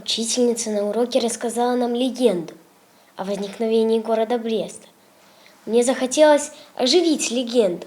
Учительница на уроке рассказала нам легенду о возникновении города Бреста. Мне захотелось оживить легенду,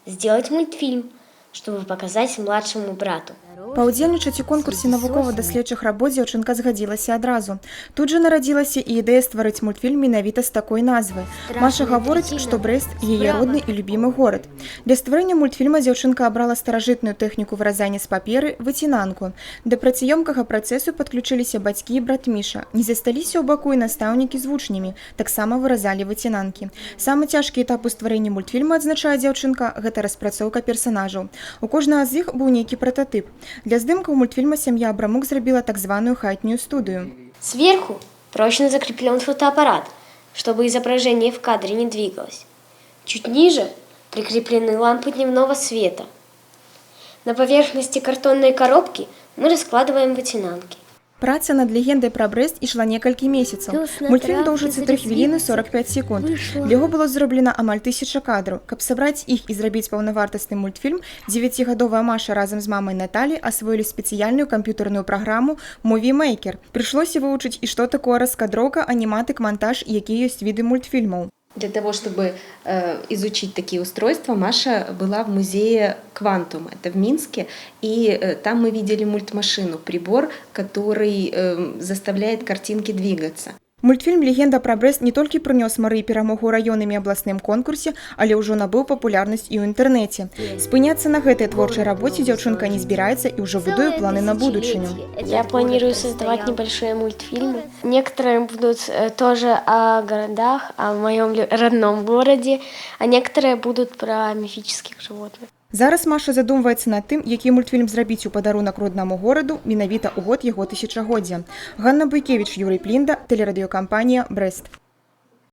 сделать мультфильм, чтобы показать младшему брату. Паўдзельнічаць у конкурсе навукова-даследчых работ дзяўчынка згадзілася адразу. Тут жа нарадзілася і ідэя стварыць мультфільм менавіта з такой назвай. Маша гаворыць, што Брэст – яе родны і любімы горад. Для стварэння мультфільма дзяўчынка абрала старажытную тэхніку выразання з паперы – выцінанку. Да працаёмкага працэсу падключыліся бацькі і брат Міша. Не засталіся ў баку і настаўнікі з вучнямі, таксама выразалі выцінанкі. Самы цяжкі этап у стварэнні мультфільма, адзначае дзяўчынка, гэта распрацоўка персанажаў. У кожнага з іх быў нейкі прататып. Для здымкаў мультфильма семья Абрамук зрабила так званую хатнюю студию. Сверху прочно закреплен фотоаппарат, чтобы изображение в кадре не двигалось. Чуть ниже прикреплены лампы дневного света. На поверхности картонной коробки мы раскладываем вытянанки. Праца над легендай пра Брэст ішла некалькі месяцаў. Мультфільм доўжыцца 3 хвіліны 45 секунд. Для яго было зроблена амаль 1000 кадраў. Каб сабраць іх і зрабіць паўнавартасны мультфільм, 9гадовая Маша разам з мамай Наталі асвоілі спецыяльную камп'ютарную праграму Movie Maker. Прыйшлося вывучыць і што такое раскадроўка, аніматык, монтаж і якія ёсць віды мультфільмаў. Для того, чтобы изучить такие устройства, Маша была в музее «Квантум», это в Минске, и там мы видели мультмашину, прибор, который заставляет картинки двигаться. Мультфільм «Легенда пра Брэст» не толькі прынёс Марыі перамогу ў раённым і абласным конкурсе, але ўжо набыў папулярнасць і ў інтэрнэце. Спыняцца на гэтай творчай рабоце дзяўчынка не збіраецца і ўжо будуе планы на будучыню. Я планирую создавать небольшие мультфильмы. Некоторые будут тоже о городах, о моем родном городе, а некоторые будут про мифических животных. Зараз Маша задумваецца над тым, які мультфільм зрабіць у падарунак роднаму гораду менавіта ў год яго тысячагоддзя. Ганна Буйкевіч, Юрый Плінда, тэлерадыёкампанія «Брэст».